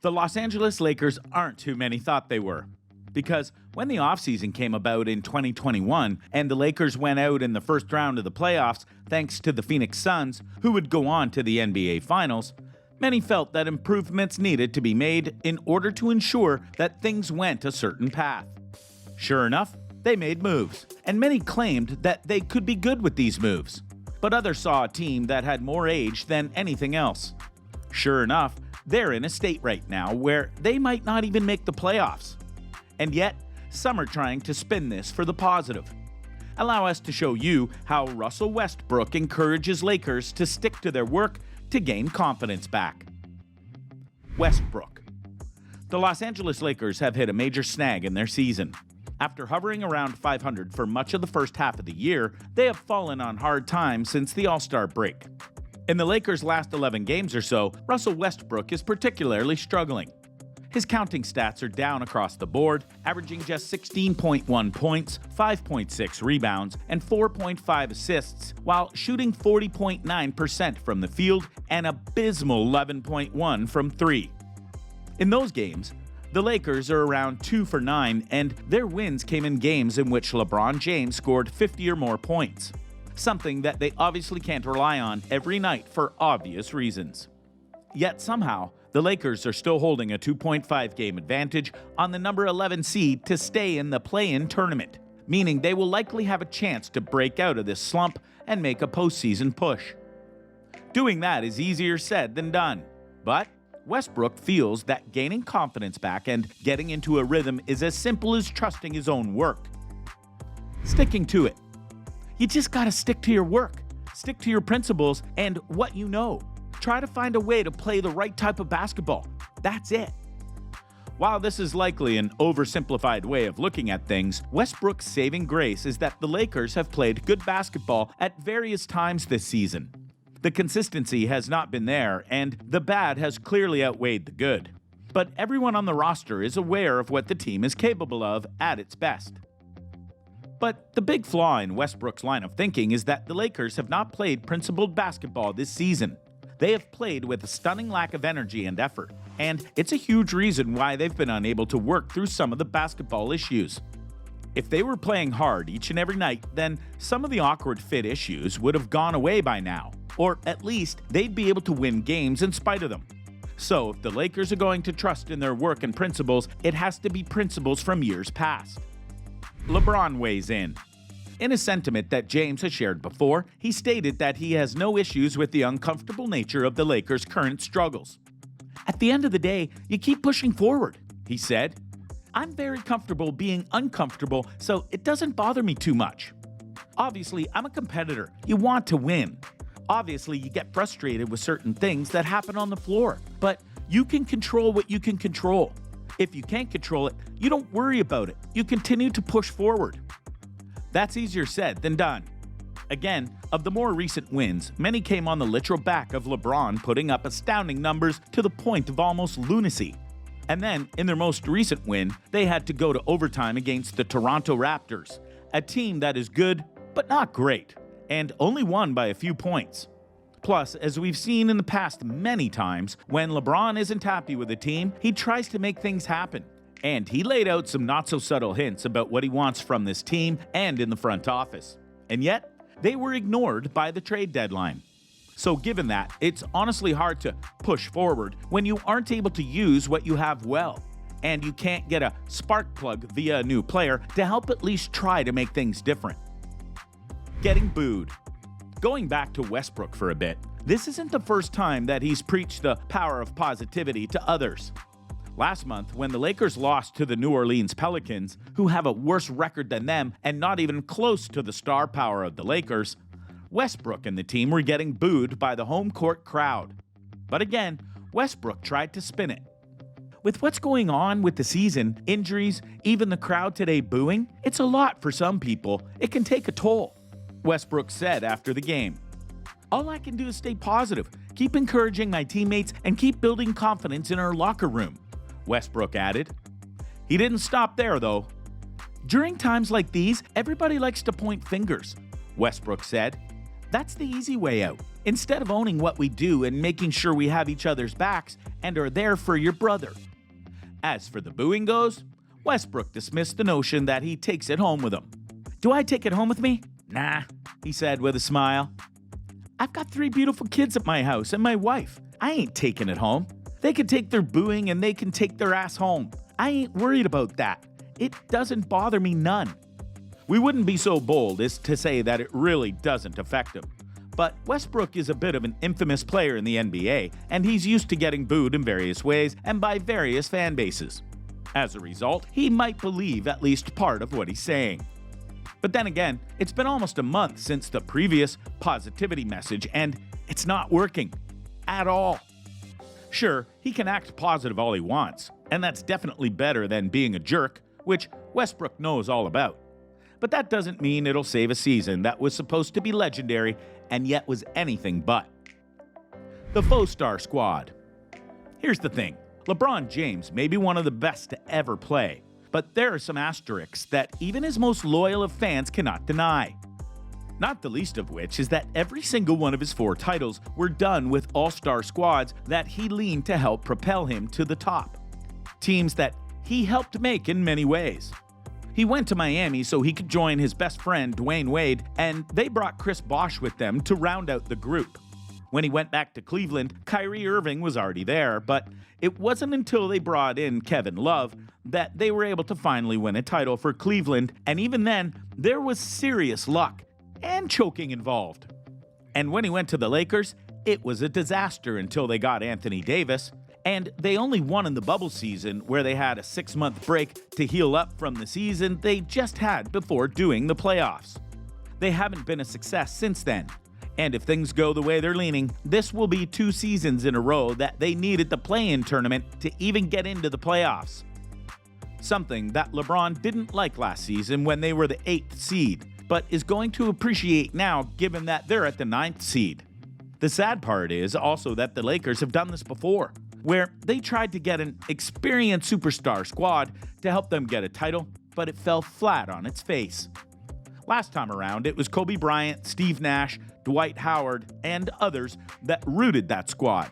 The Los Angeles Lakers aren't who many thought they were. Because when the offseason came about in 2021 and the Lakers went out in the first round of the playoffs thanks to the Phoenix Suns, who would go on to the NBA Finals, many felt that improvements needed to be made in order to ensure that things went a certain path. Sure enough, they made moves, and many claimed that they could be good with these moves. But others saw a team that had more age than anything else. Sure enough, they're in a state right now where they might not even make the playoffs. And yet, some are trying to spin this for the positive. Allow us to show you how Russell Westbrook encourages Lakers to stick to their work to gain confidence back. Westbrook. The Los Angeles Lakers have hit a major snag in their season. After hovering around 500 for much of the first half of the year, they have fallen on hard times since the All-Star break. In the Lakers' last 11 games or so, Russell Westbrook is particularly struggling. His counting stats are down across the board, averaging just 16.1 points, 5.6 rebounds, and 4.5 assists, while shooting 40.9% from the field and abysmal 11.1 from three. In those games, the Lakers are around 2 for 9, and their wins came in games in which LeBron James scored 50 or more points. Something that they obviously can't rely on every night for obvious reasons. Yet somehow, the Lakers are still holding a 2.5 game advantage on the number 11 seed to stay in the play-in tournament, meaning they will likely have a chance to break out of this slump and make a postseason push. Doing that is easier said than done, but Westbrook feels that gaining confidence back and getting into a rhythm is as simple as trusting his own work. Sticking to it. You just gotta stick to your work, stick to your principles and what you know. Try to find a way to play the right type of basketball. That's it. While this is likely an oversimplified way of looking at things, Westbrook's saving grace is that the Lakers have played good basketball at various times this season. The consistency has not been there, and the bad has clearly outweighed the good. But everyone on the roster is aware of what the team is capable of at its best. But the big flaw in Westbrook's line of thinking is that the Lakers have not played principled basketball this season. They have played with a stunning lack of energy and effort, and it's a huge reason why they've been unable to work through some of the basketball issues. If they were playing hard each and every night, then some of the awkward fit issues would have gone away by now, or at least they'd be able to win games in spite of them. So if the Lakers are going to trust in their work and principles, it has to be principles from years past. LeBron weighs in. In a sentiment that James has shared before, he stated that he has no issues with the uncomfortable nature of the Lakers' current struggles. At the end of the day, you keep pushing forward, he said. I'm very comfortable being uncomfortable, so it doesn't bother me too much. Obviously, I'm a competitor. You want to win. Obviously, you get frustrated with certain things that happen on the floor, but you can control what you can control. If you can't control it, you don't worry about it. You continue to push forward. That's easier said than done. Again, of the more recent wins, many came on the literal back of LeBron putting up astounding numbers to the point of almost lunacy. And then, in their most recent win, they had to go to overtime against the Toronto Raptors, a team that is good, but not great, and only won by a few points. Plus, as we've seen in the past many times, when LeBron isn't happy with a team, he tries to make things happen. And he laid out some not-so-subtle hints about what he wants from this team and in the front office. And yet, they were ignored by the trade deadline. So given that, it's honestly hard to push forward when you aren't able to use what you have well, and you can't get a spark plug via a new player to help at least try to make things different. Getting booed. Going back to Westbrook for a bit, this isn't the first time that he's preached the power of positivity to others. Last month, when the Lakers lost to the New Orleans Pelicans, who have a worse record than them and not even close to the star power of the Lakers, Westbrook and the team were getting booed by the home court crowd. But again, Westbrook tried to spin it. With what's going on with the season, injuries, even the crowd today booing, it's a lot for some people. It can take a toll. Westbrook said after the game, "All I can do is stay positive, keep encouraging my teammates, and keep building confidence in our locker room," Westbrook added. He didn't stop there, though. "During times like these, everybody likes to point fingers," Westbrook said. "That's the easy way out. instead of owning what we do and making sure we have each other's backs and are there for your brother. As for the booing goes, Westbrook dismissed the notion that he takes it home with him. "Do I take it home with me? Nah," he said with a smile. "I've got 3 beautiful kids at my house and my wife. I ain't taking it home. They can take their booing and they can take their ass home. I ain't worried about that. It doesn't bother me none." We wouldn't be so bold as to say that it really doesn't affect him. But Westbrook is a bit of an infamous player in the NBA, and he's used to getting booed in various ways and by various fan bases. As a result, he might believe at least part of what he's saying. But then again, it's been almost a month since the previous positivity message, and it's not working. At all. Sure, he can act positive all he wants, and that's definitely better than being a jerk, which Westbrook knows all about. But that doesn't mean it'll save a season that was supposed to be legendary and yet was anything but. The faux star squad. Here's the thing. LeBron James may be one of the best to ever play, but there are some asterisks that even his most loyal of fans cannot deny. Not the least of which is that every single one of his 4 titles were done with all-star squads that he leaned to help propel him to the top. Teams that he helped make in many ways. He went to Miami so he could join his best friend Dwayne Wade, and they brought Chris Bosh with them to round out the group. When he went back to Cleveland, Kyrie Irving was already there, but it wasn't until they brought in Kevin Love that they were able to finally win a title for Cleveland, and even then, there was serious luck and choking involved. And when he went to the Lakers, it was a disaster until they got Anthony Davis, and they only won in the bubble season where they had a 6-month break to heal up from the season they just had before doing the playoffs. They haven't been a success since then, and if things go the way they're leaning, this will be 2 seasons in a row that they needed the play-in tournament to even get into the playoffs. Something that LeBron didn't like last season when they were the 8th seed, but is going to appreciate now given that they're at the 9th seed. The sad part is also that the Lakers have done this before, where they tried to get an experienced superstar squad to help them get a title, but it fell flat on its face. Last time around, it was Kobe Bryant, Steve Nash, Dwight Howard, and others that rooted that squad.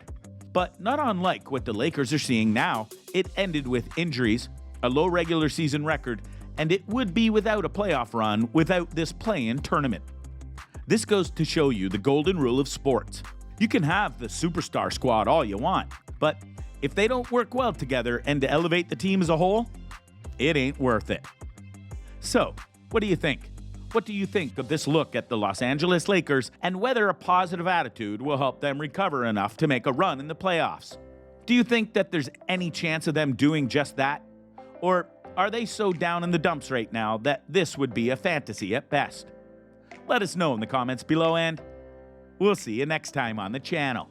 But not unlike what the Lakers are seeing now, it ended with injuries, a low regular season record, and it would be without a playoff run without this play-in tournament. This goes to show you the golden rule of sports. You can have the superstar squad all you want, but if they don't work well together and to elevate the team as a whole, it ain't worth it. So, what do you think? What do you think of this look at the Los Angeles Lakers and whether a positive attitude will help them recover enough to make a run in the playoffs? Do you think that there's any chance of them doing just that? Or are they so down in the dumps right now that this would be a fantasy at best? Let us know in the comments below, and we'll see you next time on the channel.